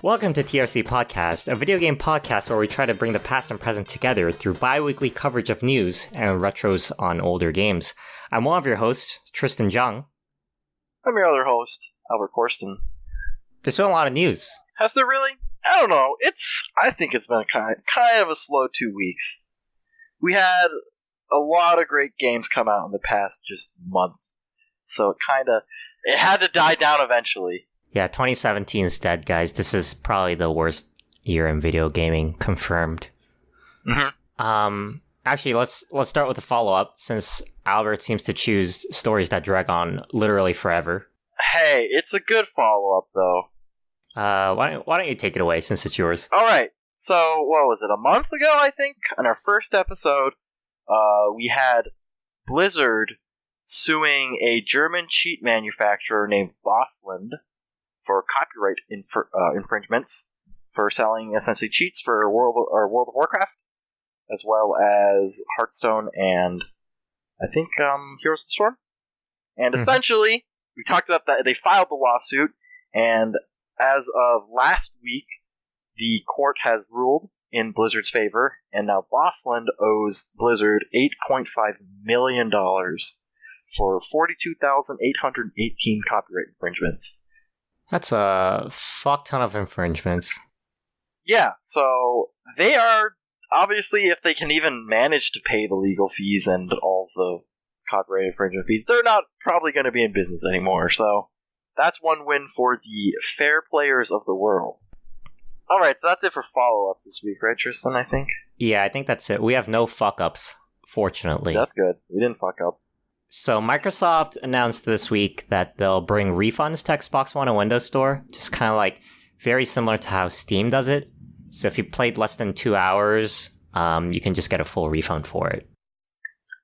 Welcome to TRC Podcast, a video game podcast where we try to bring the past and present together through bi-weekly coverage of news and retros on older games. I'm one of your hosts, Tristan Zhang. I'm your other host, Albert Corsten. There's been a lot of news. Has there really? I don't know. I think it's been kind of a slow 2 weeks. We had a lot of great games come out in the past just month, so it had to die down eventually. Yeah, 2017 is dead, guys. This is probably the worst year in video gaming, confirmed. Mm-hmm. Actually, let's start with a follow-up, since Albert seems to choose stories that drag on literally forever. Hey, it's a good follow-up, though. Why don't you take it away, since it's yours? Alright, so, what was it, a month ago, I think? On our first episode, we had Blizzard suing a German cheat manufacturer named Bossland for copyright infringements for selling essentially cheats for World of Warcraft, as well as Hearthstone and I think Heroes of the Storm. And essentially, we talked about that they filed the lawsuit, and as of last week, the court has ruled in Blizzard's favor, and now Bossland owes Blizzard $8.5 million for 42,818 copyright infringements. That's a fuck ton of infringements. Yeah, so they are, obviously, if they can even manage to pay the legal fees and all the copyright infringement fees, they're not probably going to be in business anymore, so that's one win for the fair players of the world. Alright, so that's it for follow-ups this week, right, Tristan, I think? Yeah, I think that's it. We have no fuck-ups, fortunately. That's good. We didn't fuck up. So Microsoft announced this week that they'll bring refunds to Xbox One and Windows Store, just kind of like very similar to how Steam does it. So if you played less than 2 hours, you can just get a full refund for it.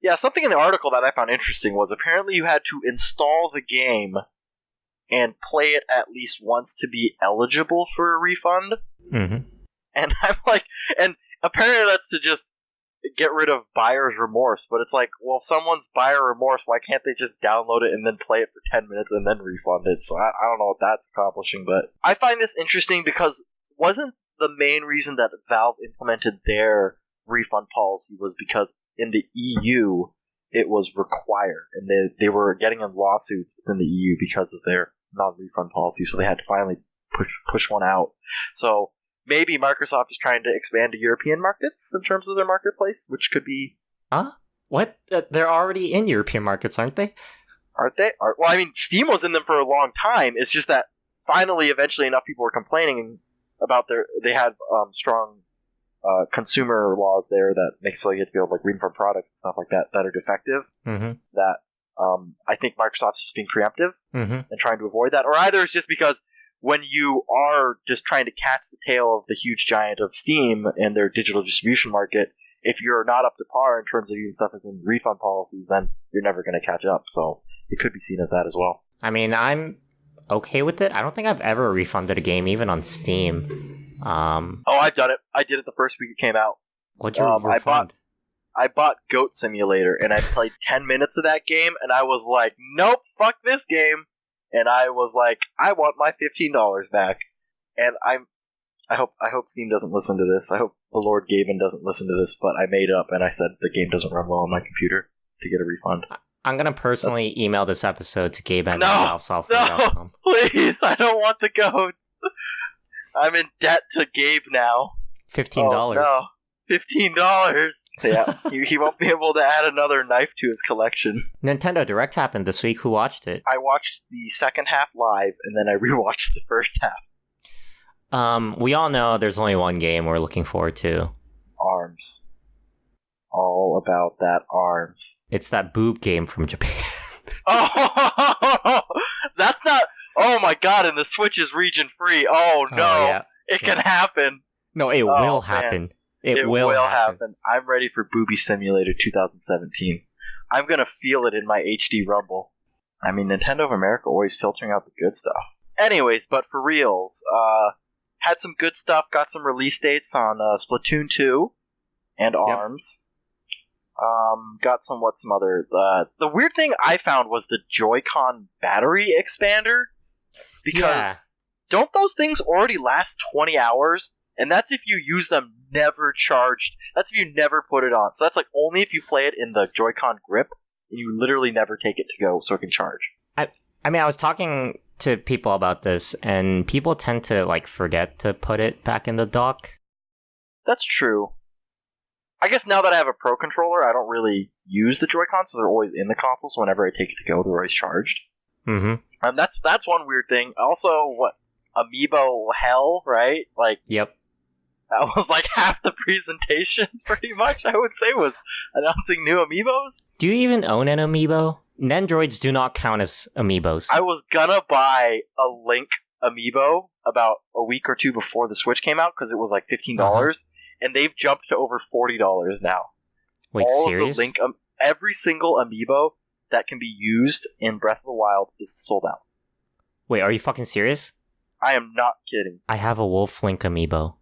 Yeah, something in the article that I found interesting was apparently you had to install the game and play it at least once to be eligible for a refund. Mm-hmm. And I'm like, and apparently that's to just get rid of buyer's remorse, but it's like, well, if someone's buyer remorse, why can't they just download it and then play it for 10 minutes and then refund it? So I don't know what that's accomplishing, but I find this interesting because wasn't the main reason that Valve implemented their refund policy was because in the EU it was required, and they were getting in lawsuits within the EU because of their non-refund policy, so they had to finally push one out. So maybe Microsoft is trying to expand to European markets in terms of their marketplace, which could be... Huh? What? They're already in European markets, aren't they? Aren't they? Well, I mean, Steam was in them for a long time. It's just that finally, eventually, enough people were complaining about they had strong consumer laws there that make so you have to be able to like refund products and stuff like that that are defective. Mm-hmm. That I think Microsoft's just being preemptive and trying to avoid that. Or either it's just because when you are just trying to catch the tail of the huge giant of Steam and their digital distribution market, if you're not up to par in terms of using stuff as in refund policies, then you're never going to catch up. So it could be seen as that as well. I mean, I'm okay with it. I don't think I've ever refunded a game, even on Steam. I've done it. I did it the first week it came out. What'd you refund? I bought Goat Simulator, and I played 10 minutes of that game, and I was like, nope, fuck this game. And I was like, I want my $15 back. And I hope Steam doesn't listen to this. I hope the Lord Gaben doesn't listen to this, but I made up and I said the game doesn't run well on my computer to get a refund. I'm going to personally email this episode to Gaben. No, please, I don't want the goat. I'm in debt to Gabe now. $15. Oh, no. $15. Yeah, he won't be able to add another knife to his collection. Nintendo Direct happened this week. Who watched it? I watched the second half live, and then I rewatched the first half. We all know there's only one game we're looking forward to. ARMS. All about that ARMS. It's that boob game from Japan. Oh, that's not... Oh my god, and the Switch is region free. Oh no, yeah. It can happen. No, it will happen. It will happen. I'm ready for Booby Simulator 2017. I'm gonna feel it in my HD Rumble. I mean, Nintendo of America always filtering out the good stuff. Anyways, but for reals, had some good stuff, got some release dates on Splatoon 2 and ARMS. Got some other... the weird thing I found was the Joy-Con battery expander. Because don't those things already last 20 hours? And that's if you use them never charged. That's if you never put it on. So that's like only if you play it in the Joy-Con grip and you literally never take it to go so it can charge. I mean, I was talking to people about this, and people tend to like forget to put it back in the dock. That's true. I guess now that I have a Pro controller, I don't really use the Joy-Con, so they're always in the console. So whenever I take it to go, they're always charged. Mm-hmm. That's one weird thing. Also, what Amiibo hell, right? Like, yep. That was like half the presentation, pretty much. I would say was announcing new Amiibos. Do you even own an Amiibo? Nendroids do not count as Amiibos. I was gonna buy a Link Amiibo about a week or two before the Switch came out because it was like $15, and they've jumped to over $40 now. Wait, all serious? Of the Link, every single Amiibo that can be used in Breath of the Wild is sold out. Wait, are you fucking serious? I am not kidding. I have a Wolf Link Amiibo.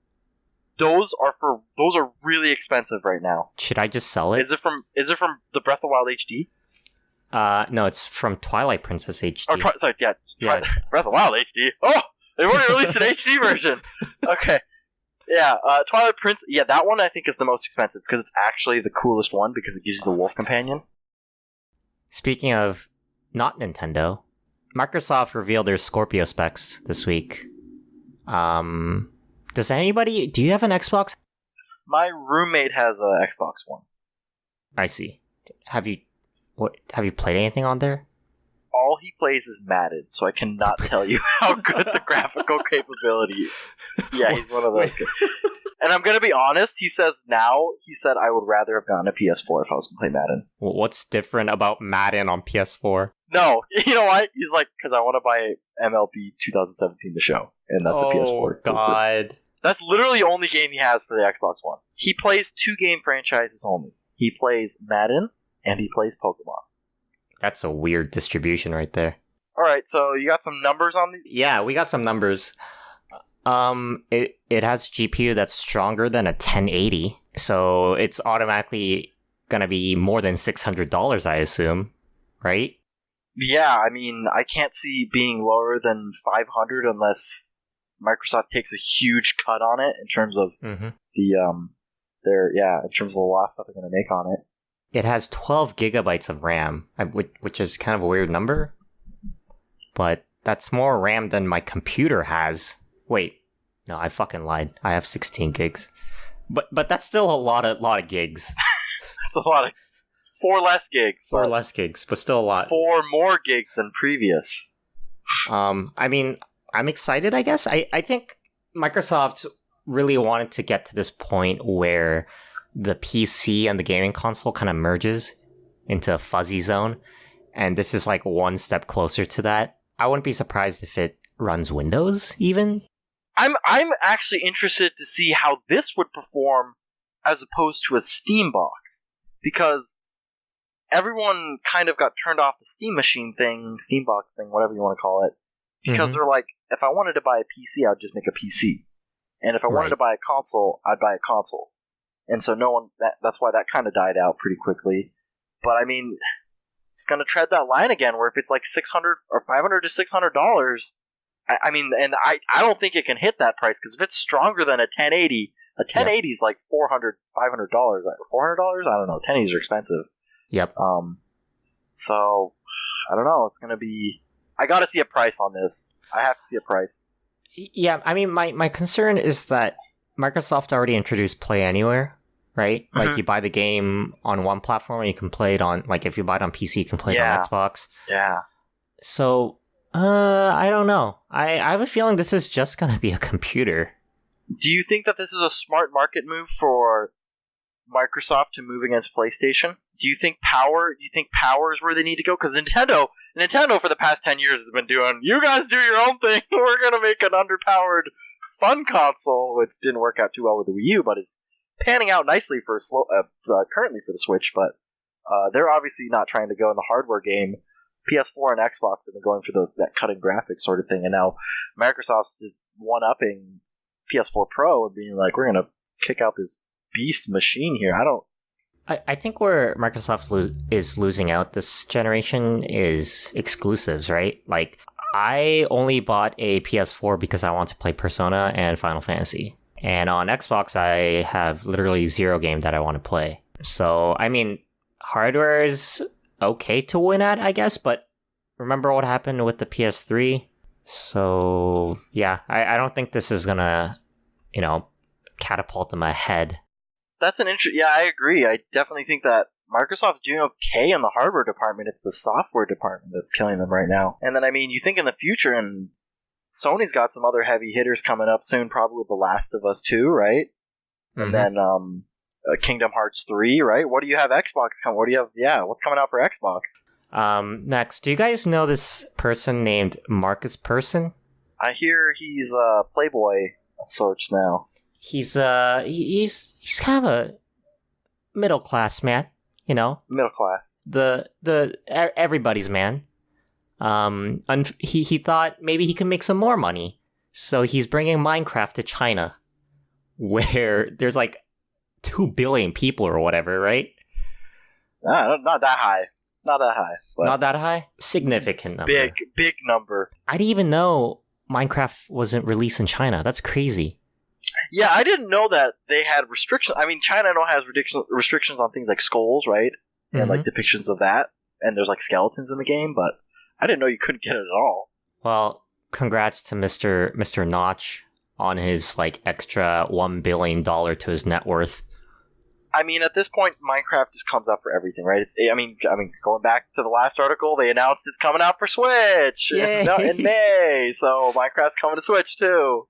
Those are really expensive right now. Should I just sell it? Is it from the Breath of the Wild HD? No, it's from Twilight Princess HD. Oh, sorry, yeah. Breath of the Wild HD. Oh, they've already released an HD version. Okay. Yeah, Twilight Princess. Yeah, that one I think is the most expensive because it's actually the coolest one because it gives you the wolf companion. Speaking of not Nintendo, Microsoft revealed their Scorpio specs this week. Do you have an Xbox? My roommate has an Xbox One. I see. Have you played anything on there? All he plays is Madden, so I cannot tell you how good the graphical capability is. Yeah, he's one of those guys. And I'm gonna be honest, he said I would rather have gotten a PS4 if I was gonna play Madden. Well, what's different about Madden on PS4? No, you know why? He's like, because I want to buy MLB 2017 the show, and that's a PS4. Oh God. That's literally the only game he has for the Xbox One. He plays 2 game franchises only. He plays Madden, and he plays Pokemon. That's a weird distribution right there. Alright, so you got some numbers on these? Yeah, we got some numbers. It has GPU that's stronger than a 1080, so it's automatically gonna be more than $600, I assume, right? Yeah, I mean, I can't see being lower than 500 unless Microsoft takes a huge cut on it in terms of in terms of the loss that they're going to make on it. It has 12 gigabytes of RAM, which is kind of a weird number, but that's more RAM than my computer has. Wait, no, I fucking lied. I have 16 gigs, but that's still a lot of gigs. That's a lot of 4 less gigs. 4 less gigs, but still a lot. 4 more gigs than previous. I mean, I'm excited, I guess. I think Microsoft really wanted to get to this point where the PC and the gaming console kind of merges into a fuzzy zone, and this is like one step closer to that. I wouldn't be surprised if it runs Windows, even. I'm actually interested to see how this would perform as opposed to a Steam box, because everyone kind of got turned off the Steam machine thing, Steam box thing, whatever you want to call it, because they're like, if I wanted to buy a PC, I'd just make a PC. And if I wanted to buy a console, I'd buy a console. And so that's why that kind of died out pretty quickly. But I mean, it's going to tread that line again where if it's like $600 or $500 to $600, I mean, and I don't think it can hit that price because if it's stronger than a 1080, a 1080 is like $400, $500. $400? I don't know. 1080s are expensive. Yep. So, I don't know. It's going to be... I got to see a price on this. I have to see a price. Yeah, I mean, my concern is that Microsoft already introduced Play Anywhere, right? Mm-hmm. Like, you buy the game on one platform and you can play it on... Like, if you buy it on PC, you can play it on Xbox. Yeah. So, I don't know. I have a feeling this is just going to be a computer. Do you think that this is a smart market move for Microsoft to move against PlayStation? Do you think power is where they need to go? Because Nintendo for the past 10 years has been doing, you guys do your own thing, we're going to make an underpowered fun console, which didn't work out too well with the Wii U, but is panning out nicely for currently for the Switch, but they're obviously not trying to go in the hardware game. PS4 and Xbox have been going for that cutting graphics sort of thing, and now Microsoft's just one-upping PS4 Pro and being like, we're going to kick out this beast machine here. I think where Microsoft is losing out this generation is exclusives, right? Like, I only bought a PS4 because I want to play Persona and Final Fantasy. And on Xbox, I have literally zero game that I want to play. So, I mean, hardware is okay to win at, I guess, but remember what happened with the PS3? So, yeah, I don't think this is gonna, catapult them ahead. That's an Yeah, I agree. I definitely think that Microsoft's doing okay in the hardware department. It's the software department that's killing them right now. And then, I mean, you think in the future, and Sony's got some other heavy hitters coming up soon, probably The Last of Us 2, right? And then Kingdom Hearts 3, right? What do you have Xbox coming? What do you have? Yeah, what's coming out for Xbox? Next, do you guys know this person named Marcus Persson? I hear he's a playboy of sorts now. He's kind of a middle class man, Middle class. The everybody's man. He thought maybe he could make some more money, so he's bringing Minecraft to China, where there's like 2 billion people or whatever, right? Not that high. Not that high. Not that high? Significant number. Big number. I didn't even know Minecraft wasn't released in China. That's crazy. Yeah, I didn't know that they had restrictions. I mean, China I know has restrictions on things like skulls, right? And like depictions of that. And there's like skeletons in the game, but I didn't know you couldn't get it at all. Well, congrats to Mr. Notch on his like extra $1 billion to his net worth. I mean, at this point, Minecraft just comes out for everything, right? I mean, going back to the last article, they announced it's coming out for Switch in May, so Minecraft's coming to Switch too.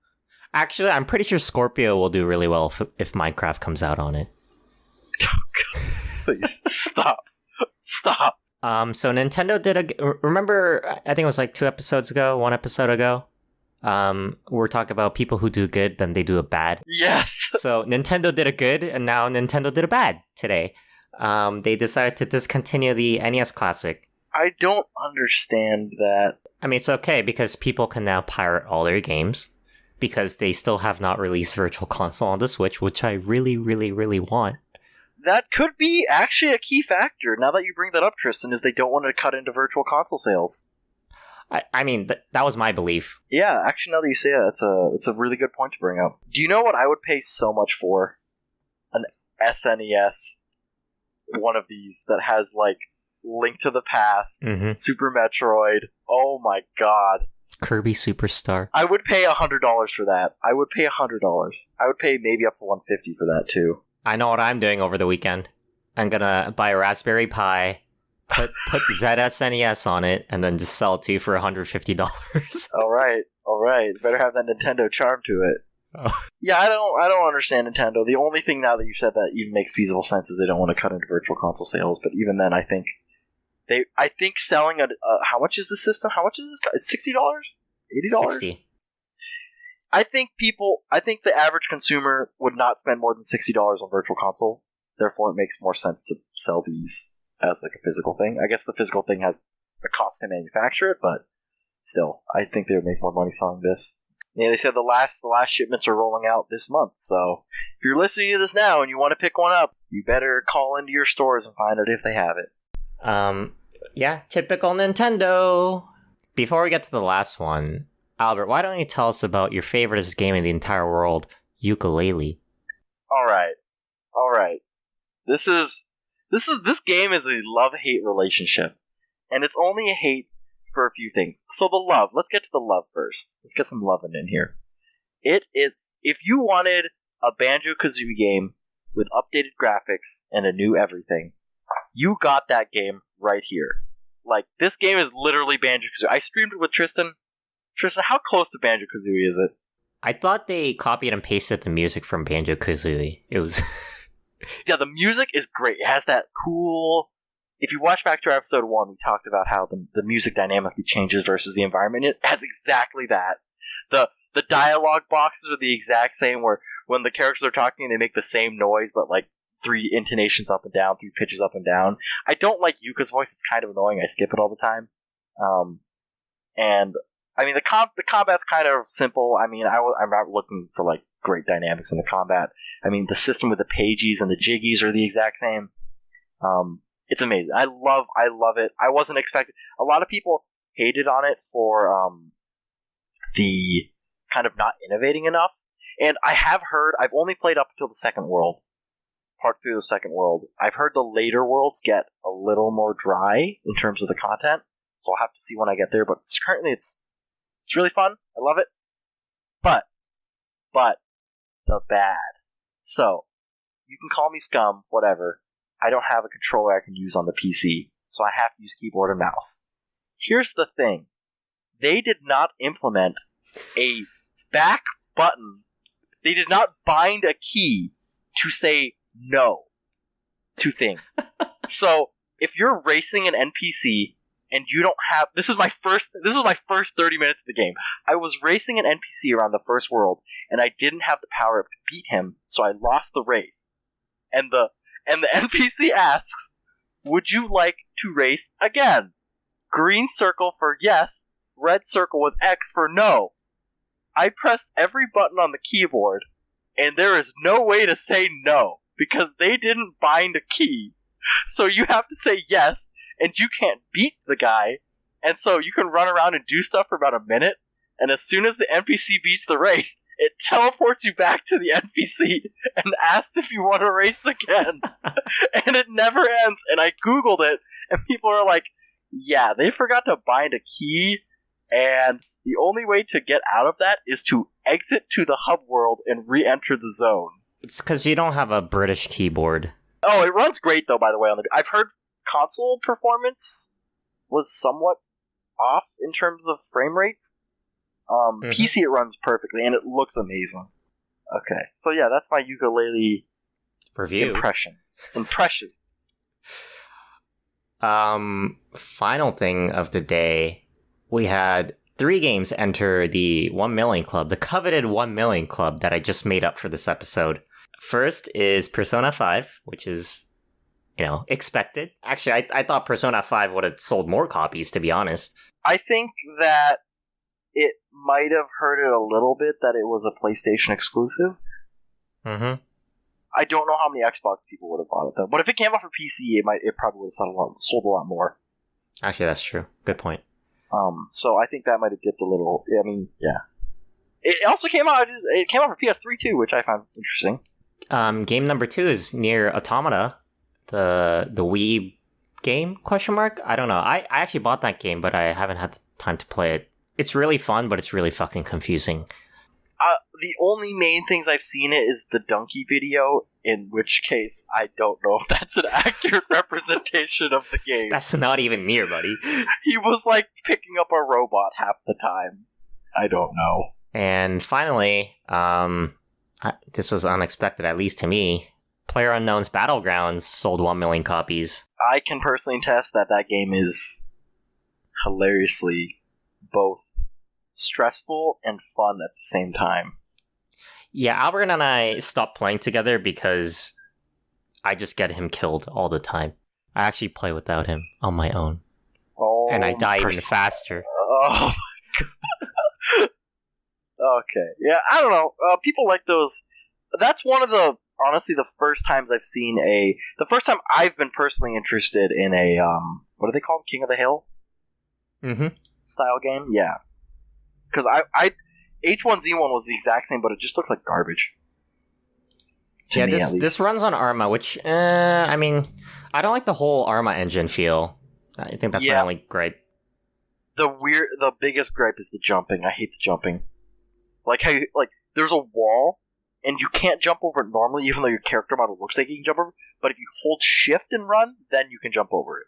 Actually, I'm pretty sure Scorpio will do really well if Minecraft comes out on it. Please stop. So Nintendo remember, I think it was like 1 episode ago, we're talking about people who do good, then they do a bad. Yes. So Nintendo did a good, and now Nintendo did a bad today. They decided to discontinue the NES Classic. I don't understand that. I mean, it's okay because people can now pirate all their games because they still have not released Virtual Console on the Switch, which I really, really, really want. That could be actually a key factor, now that you bring that up, Tristan, is they don't want to cut into Virtual Console sales. I mean, that was my belief. Yeah, actually, now that you say it, it's a really good point to bring up. Do you know what I would pay so much for? An SNES, one of these, that has, like, Link to the Past, Super Metroid, oh my god. Kirby Superstar. I would pay $100 for that. I would pay $100. I would pay maybe up to $150 for that, too. I know what I'm doing over the weekend. I'm gonna buy a Raspberry Pi, put ZSNES on it, and then just sell it to you for $150. All right. Better have that Nintendo charm to it. Oh. Yeah, I don't understand Nintendo. The only thing now that you said that even makes feasible sense is they don't want to cut into Virtual Console sales. But even then, I think selling how much is the system? How much is this? It's $60, $80. $60. I think the average consumer would not spend more than $60 on Virtual Console. Therefore, it makes more sense to sell these as like a physical thing. I guess the physical thing has a cost to manufacture it, but still, I think they would make more money selling this. Yeah, they said the last shipments are rolling out this month. So if you're listening to this now and you want to pick one up, you better call into your stores and find out if they have it. Yeah, typical Nintendo. Before we get to the last one, Albert, why don't you tell us about your favorite game in the entire world, Yooka-Laylee? All right. This game is a love-hate relationship, and it's only a hate for a few things. So the love. Let's get to the love first. Let's get some loving in here. It is, if you wanted a banjo-kazooie game with updated graphics and a new everything, you got that game right here. Like, this game is literally banjo-kazooie. I streamed it with Tristan. Tristan, how close to banjo-kazooie is it? I thought they copied and pasted the music from banjo-kazooie. It was... Yeah, the music is great. It has that cool... If you watch back to our episode 1, we talked about how the music dynamically changes versus the environment. It has exactly that. The dialogue boxes are the exact same, where when the characters are talking, they make the same noise, but like 3 intonations up and down, 3 pitches up and down. I don't like Yuka's voice. It's kind of annoying. I skip it all the time. And, I mean, the combat's kind of simple. I mean, I'm not looking for, like, great dynamics in the combat. I mean, the system with the pages and the jiggies are the exact same. It's amazing. I love it. I wasn't expecting... A lot of people hated on it for the kind of not innovating enough. And I have heard, I've only played up until the second world, part 3 of the second world. I've heard the later worlds get a little more dry in terms of the content, so I'll have to see when I get there. But currently it's really fun. I love it. But the bad. So, you can call me scum, whatever. I don't have a controller I can use on the PC, so I have to use keyboard and mouse. Here's the thing. They did not implement a back button. They did not bind a key to say no to things. So, if you're racing an NPC and you don't have... This is my first 30 minutes of the game. I was racing an NPC around the first world, and I didn't have the power up to beat him, so I lost the race. And the NPC asks, would you like to race again? Green circle for yes, red circle with X for no. I pressed every button on the keyboard, and there is no way to say no, because they didn't bind a key. So you have to say yes, and you can't beat the guy, and so you can run around and do stuff for about a minute, and as soon as the NPC beats the race, it teleports you back to the NPC and asks if you want to race again. And it never ends, and I googled it, and people are like, yeah, they forgot to bind a key, and the only way to get out of that is to exit to the hub world and re-enter the zone. It's because you don't have a British keyboard. Oh, it runs great, though, by the way. I've heard console performance was somewhat off in terms of frame rates. PC, it runs perfectly, and it looks amazing. Okay, so yeah, that's my Yooka-Laylee review. Impression. Final thing of the day, we had 3 games enter the 1 million club, the coveted 1 million club that I just made up for this episode. First is Persona 5, which is, expected. Actually, I thought Persona 5 would have sold more copies, to be honest. I think that it might have hurt it a little bit that it was a PlayStation exclusive. Mm-hmm. I don't know how many Xbox people would have bought it, though. But if it came out for PC, it probably would have sold a lot more. Actually, that's true. Good point. So I think that might have dipped a little. I mean, yeah. It also came out. It came out for PS3 too, which I found interesting. Game number 2 is Nier Automata, the Wii game? ? I don't know. I actually bought that game, but I haven't had the time to play it. It's really fun, but it's really fucking confusing. The only main things I've seen it is the donkey video, in which case I don't know if that's an accurate representation of the game. That's not even Nier, buddy. He was like picking up a robot half the time. I don't know. And finally, this was unexpected, at least to me. PlayerUnknown's Battlegrounds sold 1 million copies. I can personally attest that game is hilariously both stressful and fun at the same time. Yeah, Albert and I stopped playing together because I just get him killed all the time. I actually play without him on my own. Oh, and I die even faster. Oh, okay. Yeah, I don't know. People like those. That's one of the, honestly, the first times I've seen the first time I've been personally interested in a, what are they called? King of the Hill? Mm-hmm. Style game? Yeah. Because H1Z1 was the exact same, but it just looked like garbage. Yeah, this runs on Arma, which, I mean, I don't like the whole Arma engine feel. I think that's my only gripe. The biggest gripe is the jumping. I hate the jumping. Like how there's a wall, and you can't jump over it normally, even though your character model looks like you can jump over it. But if you hold shift and run, then you can jump over it.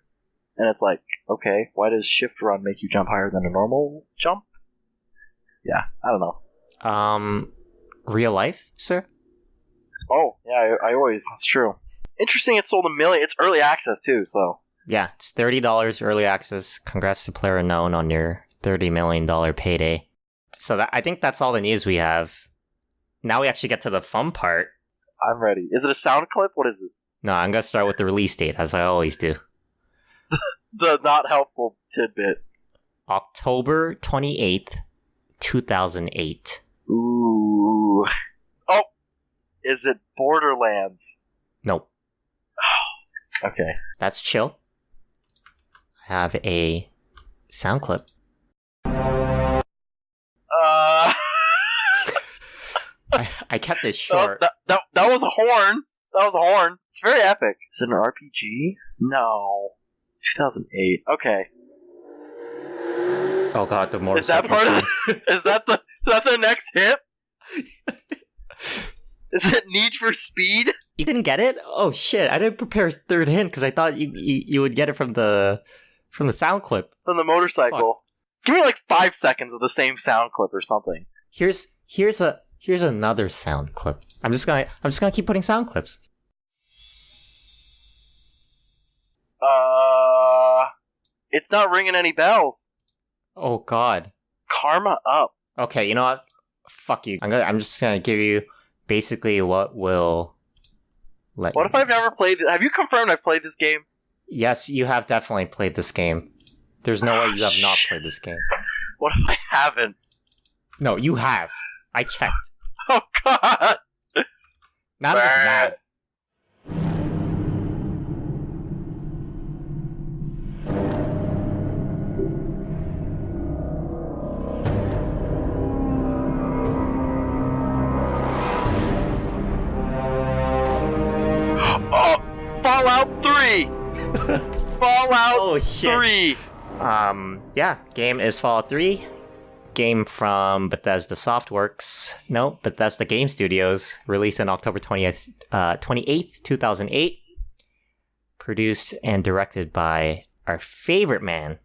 And it's like, okay, why does shift run make you jump higher than a normal jump? Yeah, I don't know. Real life, sir? Oh, yeah, I always, that's true. Interesting, it sold 1 million. It's early access, too, so. Yeah, it's $30 early access. Congrats to PlayerUnknown on your $30 million payday. So I think that's all the news we have. Now we actually get to the fun part. I'm ready. Is it a sound clip? What is it? No, I'm going to start with the release date, as I always do. The not helpful tidbit. October 28th, 2008. Ooh. Oh! Is it Borderlands? Nope. Okay. That's chill. I have a sound clip. I kept it short. That was a horn. That was a horn. It's very epic. Is it an RPG? No. 2008. Okay. Oh god, the more. Is that part of is that the next hit? Is it Need for Speed? You didn't get it? Oh shit! I didn't prepare a third hint because I thought you would get it from the sound clip. From the motorcycle. Fuck. Give me like 5 seconds of the same sound clip or something. Here's another sound clip. I'm just gonna keep putting sound clips. It's not ringing any bells. Oh god. Karma Up. Okay, you know what? Fuck you. I'm just gonna give you basically what will let. What if I've never played it? Have you confirmed I've played this game? Yes, you have definitely played this game. There's no way you have not played this game. What if I haven't? No, you have. I checked. Oh god! Not just that. Fallout 3! Fallout 3! Yeah, game is Fallout 3. Game from Bethesda Softworks. No, Bethesda Game Studios. Released on October 28th, 2008. Produced and directed by our favorite man,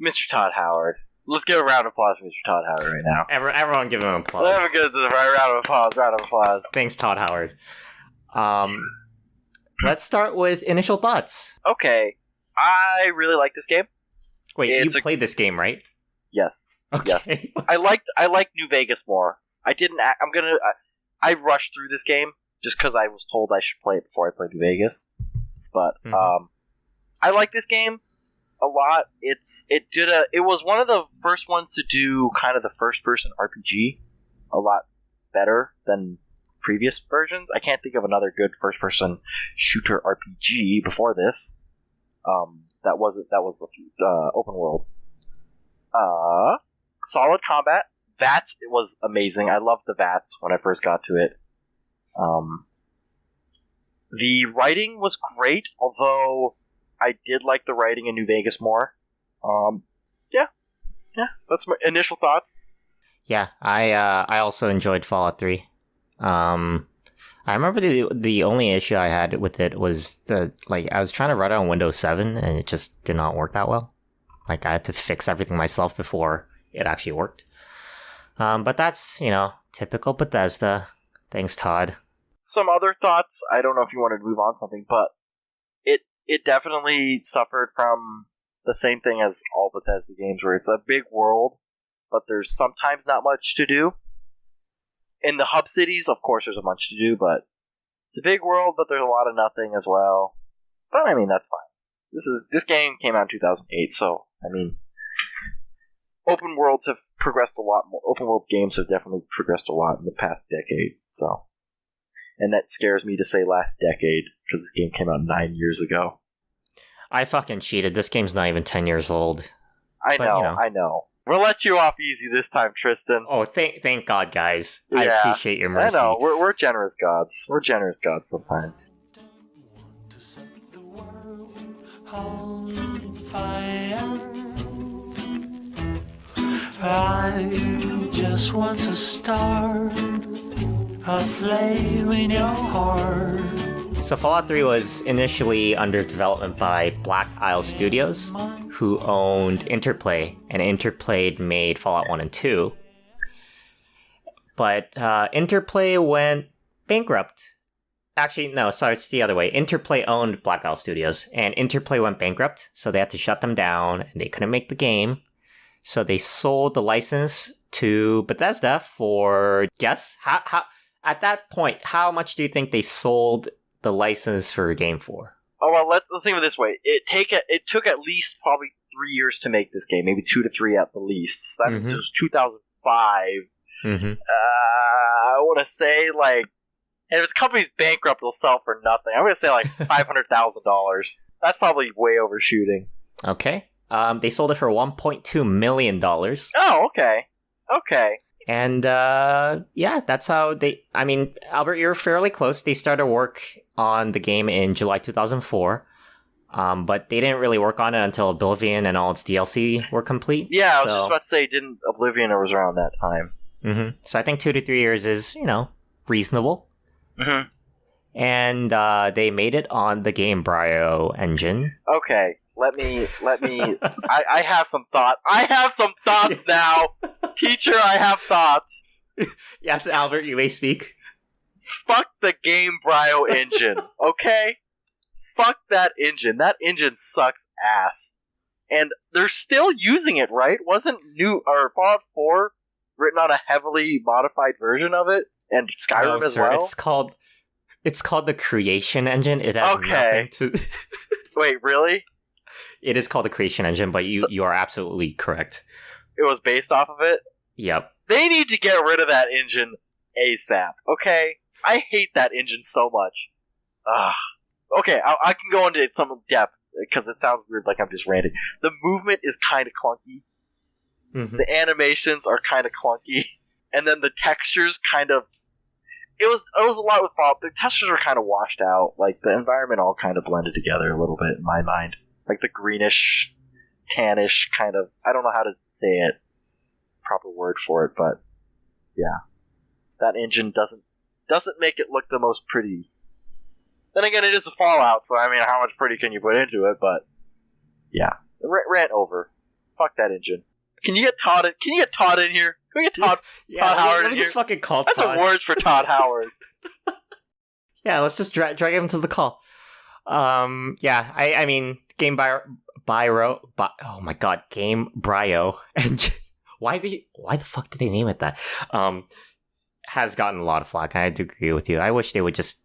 Mr. Todd Howard. Let's give a round of applause for Mr. Todd Howard right now. Everyone give him an applause. Let's give a round of applause. Thanks, Todd Howard. Let's start with initial thoughts. Okay. I really like this game. Wait, you played this game, right? Yes. Okay. Yes. I like New Vegas more. I rushed through this game just because I was told I should play it before I played New Vegas. But I like this game a lot. It was one of the first ones to do kind of the first person RPG a lot better than previous versions. I can't think of another good first person shooter RPG before this. That was open world. Solid combat. VATS, it was amazing. I loved the VATS when I first got to it. The writing was great, although I did like the writing in New Vegas more. Yeah, that's my initial thoughts. Yeah, I also enjoyed Fallout 3. I remember the only issue I had with it was I was trying to run it on Windows 7 and it just did not work that well. Like I had to fix everything myself before it actually worked. But that's, typical Bethesda. Thanks, Todd. Some other thoughts. I don't know if you wanted to move on something, but it definitely suffered from the same thing as all Bethesda games, where it's a big world, but there's sometimes not much to do. In the hub cities, of course, there's a bunch to do, but it's a big world, but there's a lot of nothing as well. But I mean, that's fine. This game came out in 2008, so I mean, open worlds have progressed a lot more. Open world games have definitely progressed a lot in the past decade. So, and that scares me to say last decade because this game came out 9 years ago. I fucking cheated. This game's not even 10 years old. I know. We'll let you off easy this time, Tristan. Oh, thank God, guys. Yeah, I appreciate your mercy. I know. We're generous gods. We're generous gods sometimes. I just want to start a flame in your heart. So Fallout 3 was initially under development by Black Isle Studios, who owned Interplay, and Interplay made Fallout 1 and 2. But Interplay went bankrupt. Actually, no, sorry, it's the other way. Interplay owned Black Isle Studios, and Interplay went bankrupt, so they had to shut them down, and they couldn't make the game. So they sold the license to Bethesda for, guess, how at that point, how much do you think they sold the license for a game for? Oh, well, let's think of it this way. It took at least probably 3 years to make this game, maybe 2 to 3 at the least. So that means it was 2005. Mm-hmm. I want to say, if the company's bankrupt, it'll sell for nothing. I'm going to say, $500,000. That's probably way overshooting. Okay. They sold it for $1.2 million. Oh, okay. Okay. And yeah, that's how they... I mean, Albert, you're fairly close. They started work on the game in July 2004. But they didn't really work on it until Oblivion and all its DLC were complete. Yeah, I was just about to say, didn't Oblivion was around that time? Mm-hmm. So I think 2 to 3 years is, reasonable. Mm-hmm. And they made it on the Game Brio engine. Okay, let me. I have some thoughts. I have some thoughts now, teacher. I have thoughts. Yes, Albert, you may speak. Fuck the Game Brio engine. Okay. Fuck that engine. That engine sucks ass. And they're still using it, right? Wasn't Fallout 4 written on a heavily modified version of it? And Skyrim as well? It's called the Creation Engine. It has nothing to... Wait, really? It is called the Creation Engine, but you are absolutely correct. It was based off of it? Yep. They need to get rid of that engine ASAP, okay? I hate that engine so much. Ugh. Okay, I can go into some depth, because it sounds weird like I'm just ranting. The movement is kind of clunky. Mm-hmm. The animations are kind of clunky. And then the textures kind of... It was a lot with Fallout. The textures were kind of washed out. Like, the environment all kind of blended together a little bit in my mind. Like the greenish, tannish kind of... I don't know how to say it. Proper word for it, but... Yeah. That engine doesn't make it look the most pretty... Then again, it is a Fallout, so I mean, how much pretty can you put into it? But yeah, rant over. Fuck that engine. Can you get Todd? Can you get Todd in here? Can we get Todd? Todd Howard let me in just here? fucking call That's Todd. awards for Todd Howard. Yeah, let's just drag him to the call. Yeah, I mean, Game Brio. Oh my god, Game Brio. And why the fuck did they name it that? Has gotten a lot of flack. I do agree with you. I wish they would just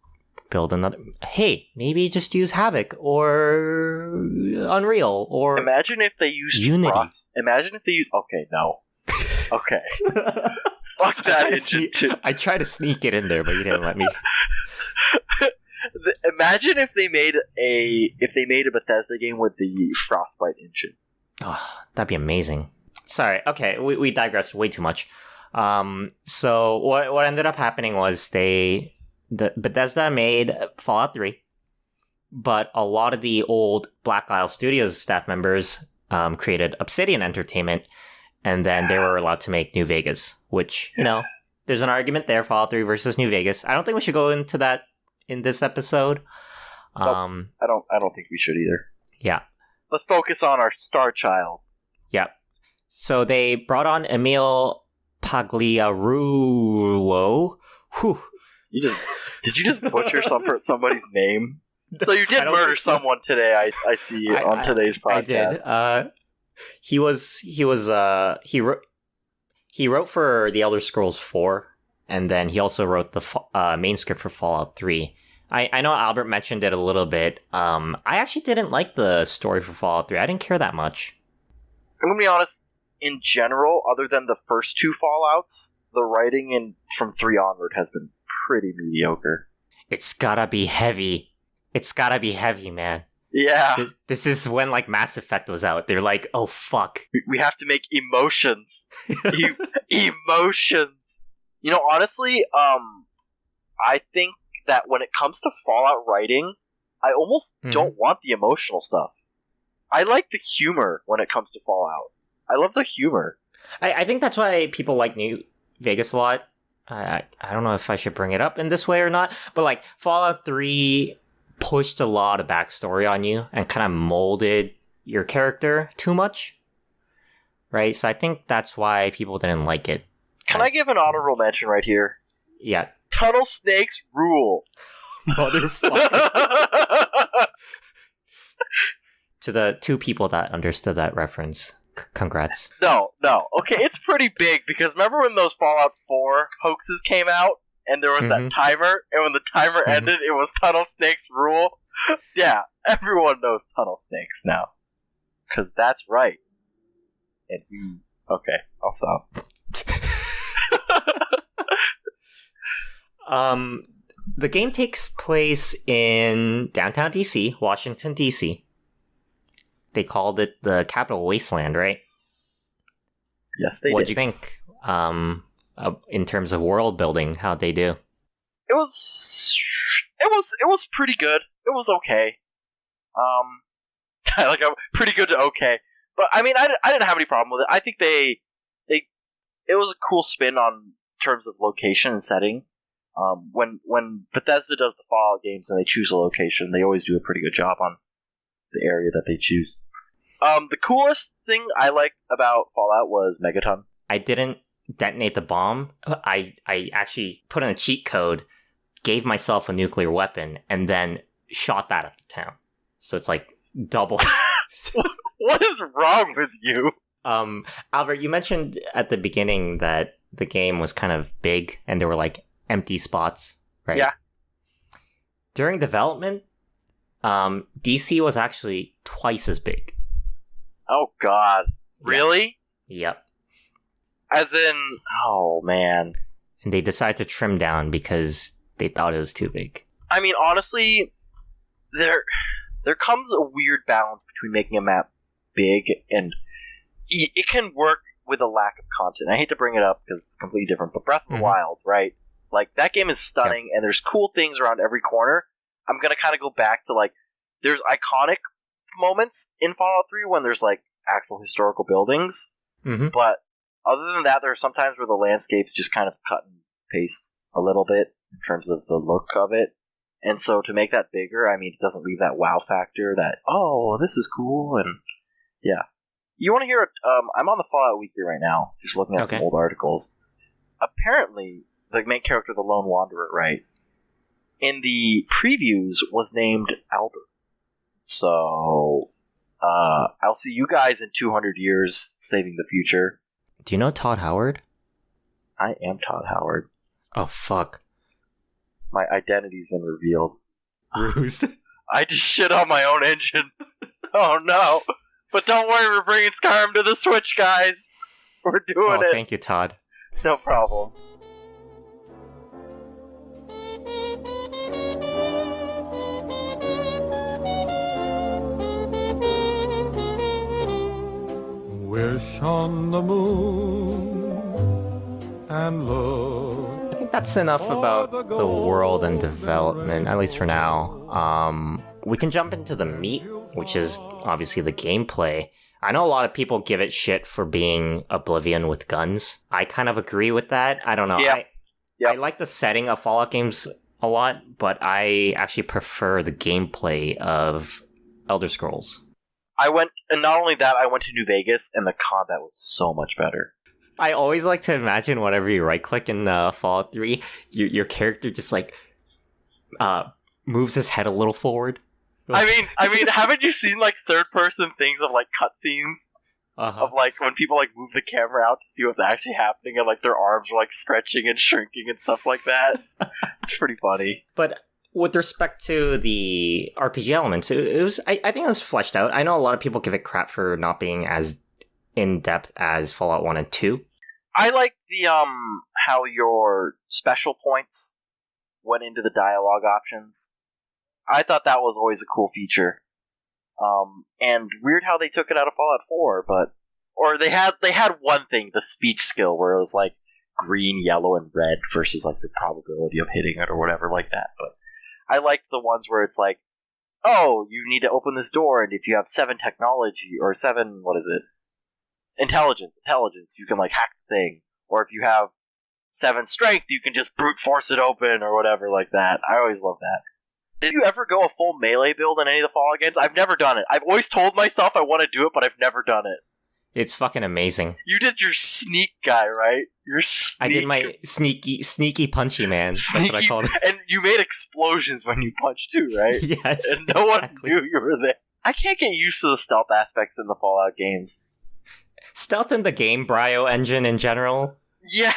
build another. Hey, maybe just use Havoc or Unreal or imagine if they used Unity. Imagine if they used. Okay, no. Okay. Fuck that engine too. I tried to sneak it in there, but you didn't let me. Imagine if they made a Bethesda game with the Frostbite engine. Oh, that'd be amazing. Sorry. Okay, we digressed way too much. So what ended up happening was Bethesda made Fallout 3, but a lot of the old Black Isle Studios staff members created Obsidian Entertainment, and then they were allowed to make New Vegas, which, there's an argument there, Fallout 3 versus New Vegas. I don't think we should go into that in this episode. I don't think we should either. Yeah. Let's focus on our star child. Yeah. So they brought on Emil Pagliarulo. Whew. Did you just butcher somebody's name? So you did murder someone today. I see on today's podcast. I did. He wrote for The Elder Scrolls 4, and then he also wrote the main script for Fallout 3. I know Albert mentioned it a little bit. I actually didn't like the story for Fallout 3. I didn't care that much. I'm gonna be honest. In general, other than the first two Fallouts, the writing from 3 onward has been pretty mediocre. It's gotta be heavy. It's gotta be heavy, man. Yeah. This is when, Mass Effect was out. They're like, oh, fuck. We have to make emotions. Emotions. Honestly, I think that when it comes to Fallout writing, I almost don't want the emotional stuff. I like the humor when it comes to Fallout. I love the humor. I think that's why people like New Vegas a lot. I don't know if I should bring it up in this way or not, but Fallout 3 pushed a lot of backstory on you and kind of molded your character too much, right? So I think that's why people didn't like it. Can I give an honorable mention right here? Yeah. Tunnel snakes rule. Motherfucker. To the 2 people that understood that reference, congrats. No. Okay, it's pretty big because remember when those Fallout 4 hoaxes came out and there was that timer, and when the timer ended, it was Tunnel Snakes rule? Yeah, everyone knows Tunnel Snakes now. Because that's right. And okay, I'll stop. The game takes place in downtown DC, Washington, DC. they called it the Capital Wasteland, right? Yes, they What'd did. you think? In terms of world building, how'd they do? It was pretty good. It was okay. Like pretty good to okay. But I mean, I didn't have any problem with it. I think it was a cool spin on terms of location and setting. When Bethesda does the Fallout games and they choose a location, they always do a pretty good job on the area that they choose. The coolest thing I liked about Fallout was Megaton. I didn't detonate the bomb. I actually put in a cheat code, gave myself a nuclear weapon, and then shot that at the town. So it's like double. What is wrong with you? Albert, you mentioned at the beginning that the game was kind of big and there were like empty spots, right? Yeah. During development, DC was actually twice as big. Oh God, really? Yep. As in, oh man. And they decided to trim down because they thought it was too big. I mean, honestly, there comes a weird balance between making a map big and it can work with a lack of content. I hate to bring it up because it's completely different, but Breath of the Wild, right? Like, that game is stunning, and there's cool things around every corner. I'm gonna kind of go back to, like, there's iconic moments in Fallout 3 when there's, like, actual historical buildings, but other than that, there are sometimes where the landscapes just kind of cut and paste a little bit in terms of the look of it. And so to make that bigger, I mean, it doesn't leave that wow factor that, oh, this is cool, and yeah. You want to hear it? I'm on the Fallout Weekly right now, just looking at some old articles. Apparently, the main character, the Lone Wanderer, right, in the previews was named Albert. So, I'll see you guys in 200 years saving the future. Do you know Todd Howard? I am Todd Howard. Oh, fuck. My identity's been revealed. Bruised. I just shit on my own engine. Oh, no. But don't worry, we're bringing Skyrim to the Switch, guys. We're doing it. Thank you, Todd. No problem. Wish on the moon and look. I think that's enough about the world and development, at least for now. We can jump into the meat, which is obviously the gameplay. I know a lot of people give it shit for being Oblivion with guns. I kind of agree with that. I don't know. Yeah. I like the setting of Fallout games a lot, but I actually prefer the gameplay of Elder Scrolls. And not only that, I went to New Vegas, and the combat was so much better. I always like to imagine whenever you right-click in Fallout 3, your character just like moves his head a little forward. I mean, haven't you seen like third-person things of like cutscenes of like when people like move the camera out to see what's actually happening, and like their arms are like stretching and shrinking and stuff like that? It's pretty funny. But with respect to the RPG elements, it was I think it was fleshed out. I know a lot of people give it crap for not being as in depth as Fallout 1 and 2. I like the how your special points went into the dialogue options. I thought that was always a cool feature. And weird how they took it out of Fallout 4, or they had one thing, the speech skill, where it was like green, yellow, and red versus like the probability of hitting it or whatever like that. But I liked the ones where it's like, oh, you need to open this door, and if you have 7 technology or 7, intelligence, you can like hack the thing. Or if you have 7 strength, you can just brute force it open or whatever like that. I always love that. Did you ever go a full melee build in any of the Fallout games? I've never done it. I've always told myself I want to do it, but I've never done it. It's fucking amazing. You did your sneak guy, right? I did my sneaky punchy man. That's what I called it. And you made explosions when you punched too, right? Yes. And no one knew you were there. I can't get used to the stealth aspects in the Fallout games. Stealth in the game, Brio engine in general. Yeah.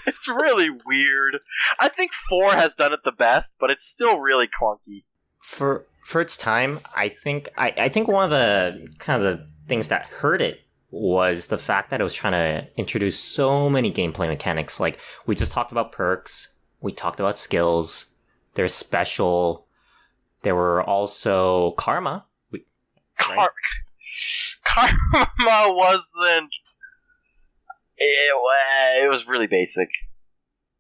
It's really weird. I think 4 has done it the best, but it's still really clunky. For its time, I think one of the kind of the things that hurt it was the fact that it was trying to introduce so many gameplay mechanics. Like, we just talked about perks, we talked about skills, there's special, there were also karma. Karma wasn't. It was really basic.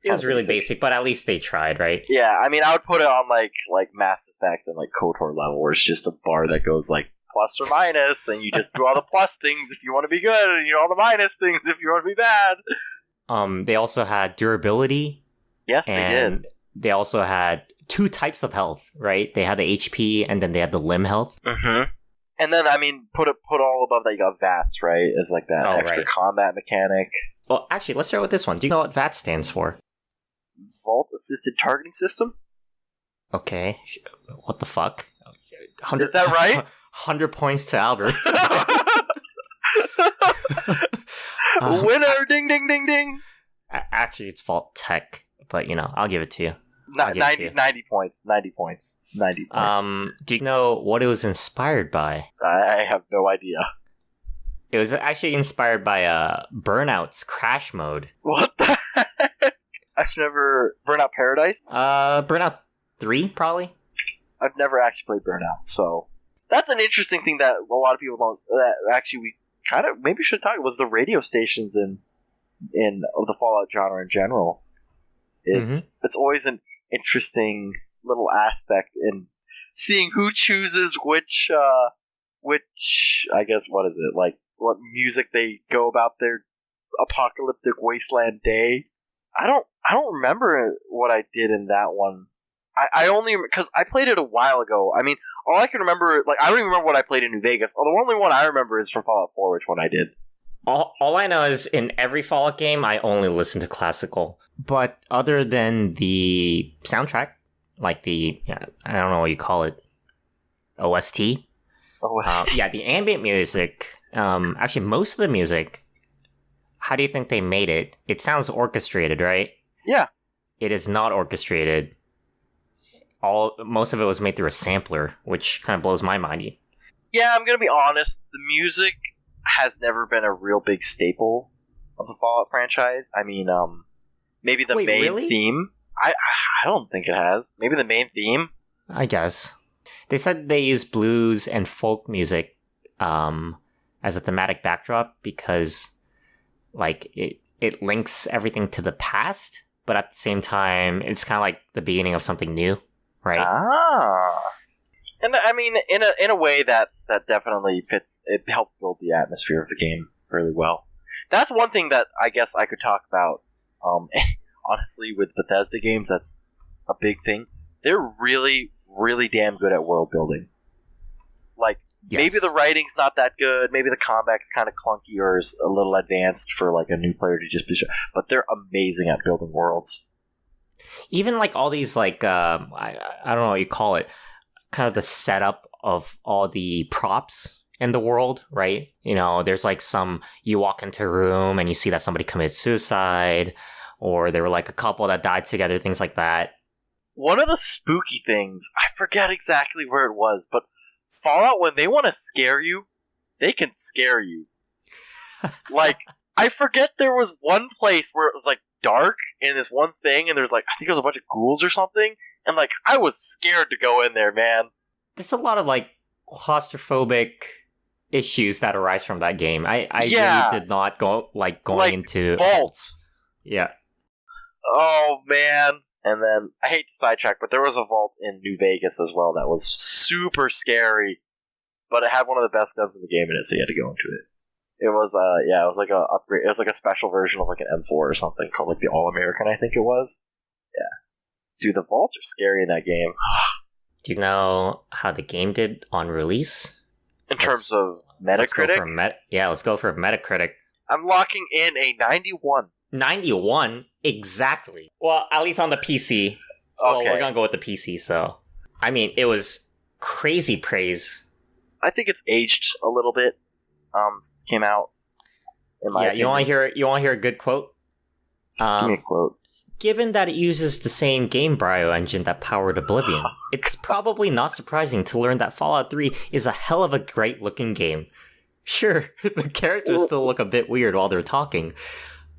It was really basic, but at least they tried, right? Yeah, I mean, I would put it on like Mass Effect and like KOTOR level, where it's just a bar that goes like plus or minus, and you just do all the plus things if you want to be good, and you do all the minus things if you want to be bad. They also had durability. Yes, they did. They also had 2 types of health, right? They had the HP, and then they had the limb health. Mm-hmm. And then, I mean, put all above that, you got VATS, right? As like that extra combat mechanic. Well, actually, let's start with this one. Do you know what VATS stands for? Vault Assisted Targeting System? Okay. What the fuck? Is that right? 100 points to Albert. Winner! Ding, ding, ding, ding! Actually, it's Vault Tech, but, I'll give it to you. 90 points. 90 points. 90 points. Do you know what it was inspired by? I have no idea. It was actually inspired by Burnout's Crash Mode. What the heck? I've never... Burnout Paradise? Burnout 3, probably? I've never actually played Burnout, so... That's an interesting thing that a lot of people don't... That actually we kind of maybe should talk... was the radio stations in the Fallout genre in general. It's always an interesting little aspect in seeing who chooses which I guess what is it, like what music they go about their apocalyptic wasteland day. I don't remember what I did in that one. I only because I played it a while ago. I mean, all I can remember, like, I don't even remember what I played in New Vegas. Oh, the only one I remember is from Fallout 4, which one I did. All I know is in every Fallout game, I only listen to classical. But other than the soundtrack, like the, I don't know what you call it, OST? OST. The ambient music, actually most of the music, how do you think they made it? It sounds orchestrated, right? Yeah. It is not orchestrated. Most of it was made through a sampler, which kind of blows my mind. Yeah, I'm gonna be honest, the music has never been a real big staple of the Fallout franchise. I mean, maybe the main theme. I don't think it has. Maybe the main theme. I guess. They said they use blues and folk music as a thematic backdrop because, like, it links everything to the past, but at the same time, it's kind of like the beginning of something new, right? Ah. And I mean, in a way that definitely fits. It helps build the atmosphere of the game really well. That's one thing that I guess I could talk about. Honestly, with Bethesda games, that's a big thing. They're really, really damn good at world building. Like, yes. Maybe the writing's not that good. Maybe the combat's kind of clunky or is a little advanced for like a new player to just be sure. But they're amazing at building worlds. Even like all these like I don't know what you call it. Kind of the setup of all the props in the world, right? There's like you walk into a room and you see that somebody committed suicide, or there were like a couple that died together, things like that. One of the spooky things, I forget exactly where it was, but Fallout, when they want to scare you, they can scare you. Like, I forget there was one place where it was like dark in this one thing, and there's like, I think it was a bunch of ghouls or something. And, like, I was scared to go in there, man. There's a lot of, like, claustrophobic issues that arise from that game. I really did not go, going into... vaults. Yeah. Oh, man. And then, I hate to sidetrack, but there was a vault in New Vegas as well that was super scary. But it had one of the best guns in the game in it, so you had to go into it. It was, it was like a upgrade. It was like a special version of, like, an M4 or something called, like, the All-American, I think it was. Yeah. Dude, the vaults are scary in that game. Do you know how the game did on release? In terms of Metacritic? Let's go for Metacritic. I'm locking in a 91. 91? Exactly. Well, at least on the PC. Okay. Well, we're gonna go with the PC, so... I mean, it was crazy praise. I think it's aged a little bit. Came out. In my opinion. You want to hear a good quote? Give me a quote. Given that it uses the same game Brio engine that powered Oblivion, it's probably not surprising to learn that Fallout 3 is a hell of a great-looking game. Sure, the characters still look a bit weird while they're talking,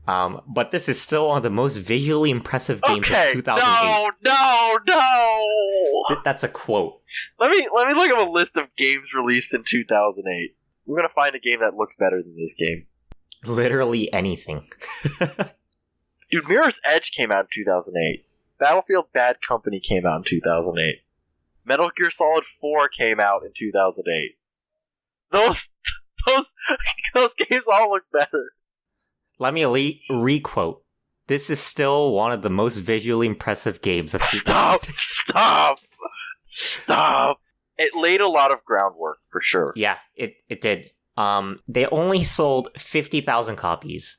but this is still one of the most visually impressive games of 2008. No! That's a quote. Let me look up a list of games released in 2008. We're gonna find a game that looks better than this game. Literally anything. Dude, Mirror's Edge came out in 2008. Battlefield Bad Company came out in 2008. Metal Gear Solid 4 came out in 2008. Those games all look better. Let me re-quote. This is still one of the most visually impressive games of 2008. Stop! It laid a lot of groundwork, for sure. Yeah, it did. They only sold 50,000 copies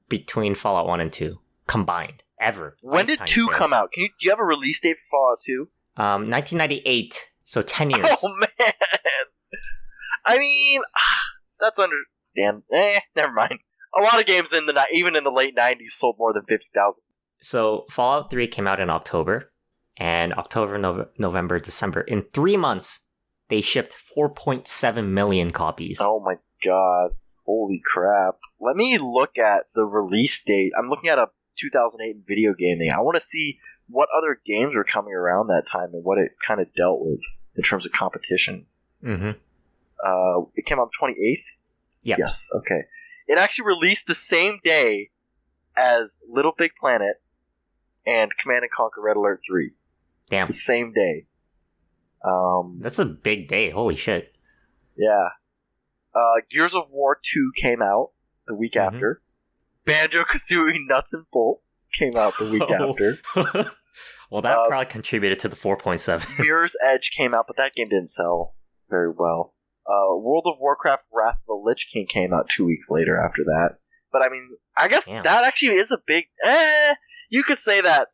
between Fallout 1 and 2, combined, ever. When did 2 come out? Do you have a release date for Fallout 2? 1998, so 10 years. Oh, man! I mean, that's never mind. A lot of games even in the late 90s sold more than 50,000. So Fallout 3 came out in October, and November, December. In 3 months, they shipped 4.7 million copies. Oh my god. Holy crap. Let me look at the release date. I'm looking at a 2008 video gaming. I want to see what other games were coming around that time and what it kind of dealt with in terms of competition. Mm-hmm. It came out on 28th? Yeah. Yes, okay. It actually released the same day as Little Big Planet and Command & Conquer Red Alert 3. Damn. The same day. That's a big day. Holy shit. Yeah. Gears of War 2 came out the week after. Banjo-Kazooie Nuts and Bolts came out the week after. Well, that probably contributed to the 4.7. Mirror's Edge came out, but that game didn't sell very well. World of Warcraft Wrath of the Lich King came out 2 weeks later after that. But I mean, I guess that actually is a big... you could say that,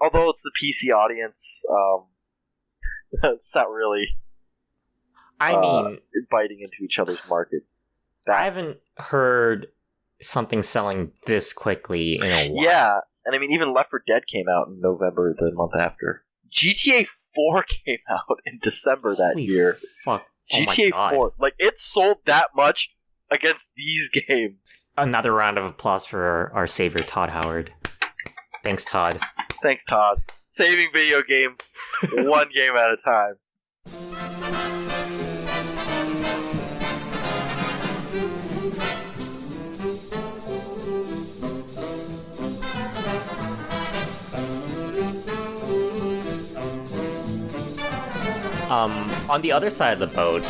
although it's the PC audience, it's not really... I mean... biting into each other's market. I haven't heard something selling this quickly in a while. Yeah, and I mean, even Left 4 Dead came out in November the month after. GTA 4 came out in December that year. Fuck. GTA 4. Like, it sold that much against these games. Another round of applause for our savior, Todd Howard. Thanks, Todd. Thanks, Todd. Saving video game one game at a time. On the other side of the boat,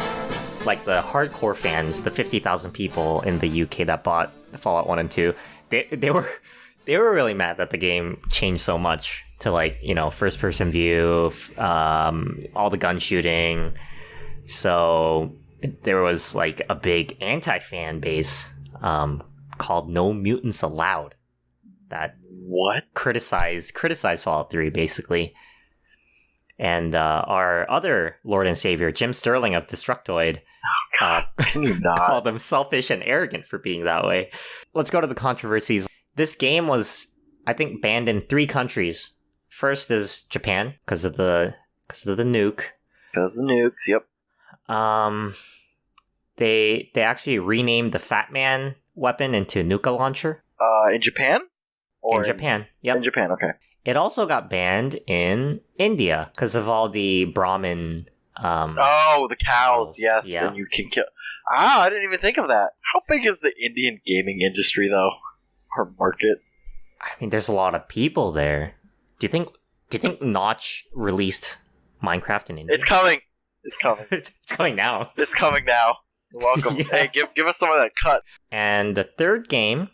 like the hardcore fans, the 50,000 people in the UK that bought Fallout 1 and 2, they were really mad that the game changed so much to, like, you know, first person view, all the gun shooting. So there was like a big anti-fan base called No Mutants Allowed that criticized Fallout 3 basically. And our other Lord and Savior, Jim Sterling of Destructoid, called them selfish and arrogant for being that way. Let's go to the controversies. This game was, I think, banned in 3 countries. First is Japan, because of the nuke. Because of the nukes, yep. They actually renamed the Fat Man weapon into Nuka Launcher. In Japan? In Japan, yep. In Japan, okay. It also got banned in India because of all the Brahmin. The cows, yes. Yeah. And you can kill. I didn't even think of that. How big is the Indian gaming industry, though? Or market? I mean, there's a lot of people there. Do you think Notch released Minecraft in India? It's coming. It's coming. It's coming now. It's coming now. You're welcome. Yeah. Hey, give us some of that cut. And the third game,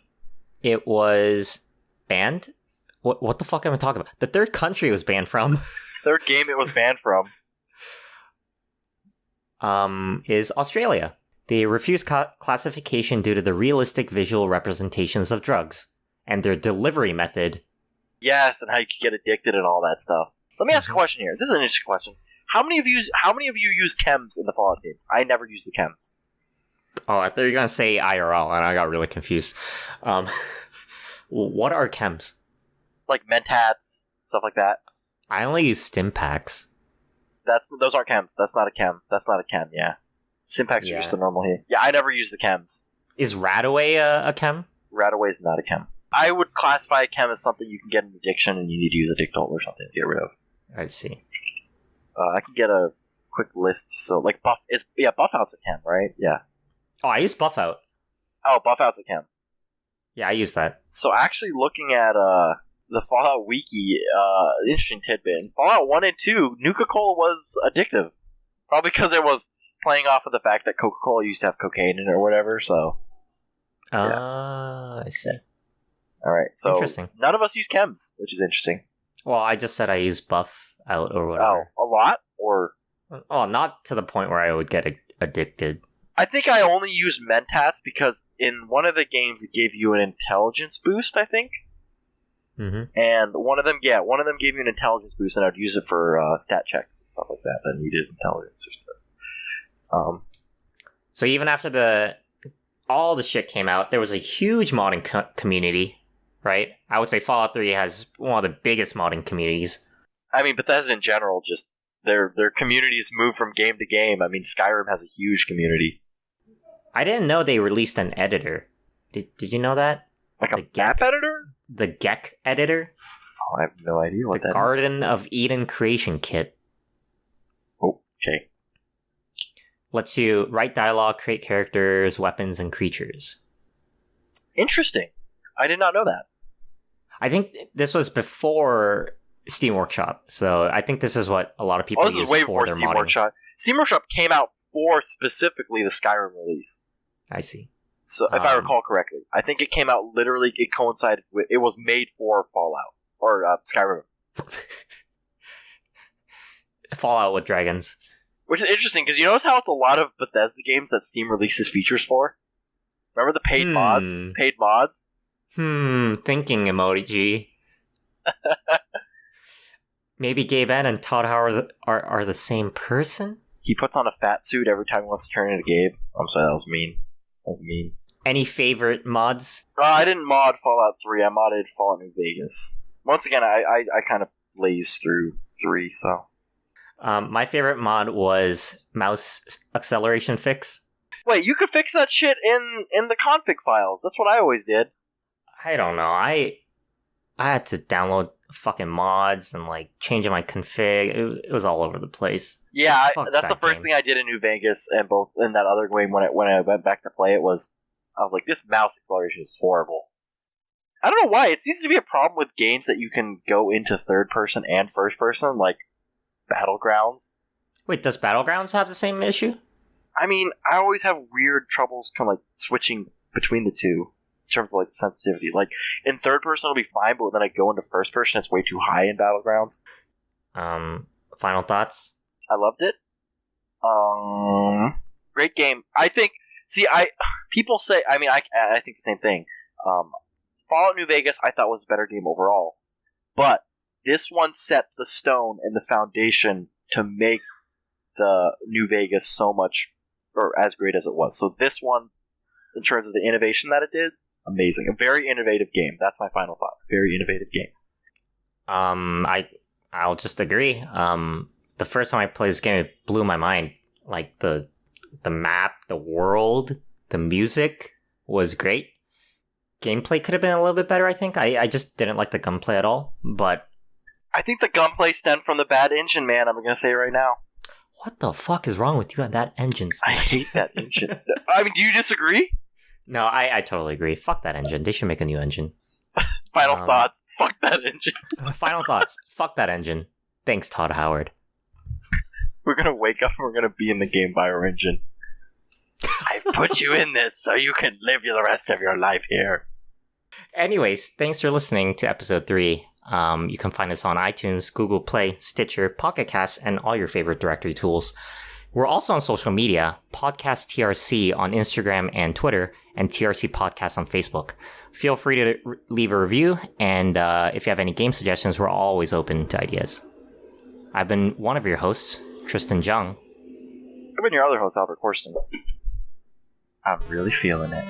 it was banned. What the fuck am I talking about? The third country it was banned from. Third game it was banned from. Is Australia. They refused classification due to the realistic visual representations of drugs and their delivery method. Yes, and how you can get addicted and all that stuff. Let me ask a question here. This is an interesting question. How many of you use chems in the Fallout games? I never use the chems. Oh, I thought you were gonna say IRL, and I got really confused. What are chems? Like mentats, stuff like that. I only use stim packs. Those aren't chems. That's not a chem. That's not a chem, yeah. Stim packs are just the normal here. Yeah, I never use the chems. Is Radaway a chem? Radaway is not a chem. I would classify a chem as something you can get an addiction and you need to use a Dictol or something to get rid of. I see. I can get a quick list. So, like, Buff Out's a chem, right? Yeah. Oh, I use buff out. Oh, buff out's a chem. Yeah, I use that. So actually looking at the Fallout wiki, interesting tidbit. In Fallout 1 and 2, Nuka-Cola was addictive. Probably because it was playing off of the fact that Coca-Cola used to have cocaine in it or whatever, so... I see. Alright, so interesting. None of us use chems, which is interesting. Well, I just said I use buff out or whatever. Oh, a lot? Or... Oh, not to the point where I would get addicted. I think I only use Mentats because in one of the games it gave you an intelligence boost, I think. Mm-hmm. And one of them gave you an intelligence boost, and I'd use it for stat checks and stuff like that needed intelligence or stuff. So even after all the shit came out, there was a huge modding community, right? I would say Fallout 3 has one of the biggest modding communities. I mean, Bethesda in general, just their communities move from game to game. I mean, Skyrim has a huge community. I didn't know they released an editor. Did you know that? Like a map editor? The GEC editor? Oh, I have no idea what that is. The Garden of Eden creation kit. Oh, okay. Lets you write dialogue, create characters, weapons, and creatures. Interesting. I did not know that. I think this was before Steam Workshop, so I think this is what a lot of people use this is way for before their Steam modding. Workshop. Steam Workshop came out for specifically the Skyrim release. I see. So, if I recall correctly, I think it came out literally. It coincided with. It was made for Fallout or Skyrim, Fallout with dragons. which is interesting because you notice how it's a lot of Bethesda games that Steam releases features for. Remember the paid mods? Paid mods. Thinking emoji. Maybe Gabe N and Todd Howard are the same person? He puts on a fat suit every time he wants to turn into Gabe. I'm sorry, that was mean. Any favorite mods? I didn't mod Fallout 3. I modded Fallout New Vegas. Once again, I kind of blazed through 3, so... My favorite mod was mouse acceleration fix. Wait, you could fix that shit in the config files. That's what I always did. I don't know. I had to download fucking mods and like change my config. It was all over the place. Yeah, that's that the first thing I did in New Vegas, and both in that other game when I went back to play it was, I was like, this mouse acceleration is horrible. I don't know why. It seems to be a problem with games that you can go into third person and first person, like Battlegrounds. Wait, does Battlegrounds have the same issue? I mean, I always have weird troubles kind of like switching between the two in terms of like sensitivity. Like in third person it'll be fine, but then I go into first person, it's way too high in Battlegrounds. Final thoughts? I loved it. Great game. I think. See, people say. I mean, I think the same thing. Fallout New Vegas, I thought was a better game overall, but this one set the stone and the foundation to make the New Vegas so much, or as great as it was. So this one, in terms of the innovation that it did, amazing. A very innovative game. That's my final thought. Very innovative game. I'll just agree. The first time I played this game, it blew my mind. Like the map, the world, the music was great. Gameplay could have been a little bit better, I think. I just didn't like the gunplay at all, but... I think the gunplay stemmed from the bad engine, man. I'm going to say it right now. What the fuck is wrong with you and that engine? I hate that engine. I mean, do you disagree? No, I totally agree. Fuck that engine. They should make a new engine. Final thoughts. Fuck that engine. Final thoughts. Fuck that engine. Thanks, Todd Howard. We're going to wake up and we're going to be in the game by our engine. I put you in this so you can live the rest of your life here. Anyways, thanks for listening to episode 3. You can find us on iTunes, Google Play, Stitcher, Pocket Casts, and all your favorite directory tools. We're also on social media, Podcast TRC on Instagram and Twitter, and TRC Podcast on Facebook. Feel free to leave a review, and if you have any game suggestions, we're always open to ideas. I've been one of your hosts, Tristan Jung. I've been your other host, Albert Corsten. I'm really feeling it.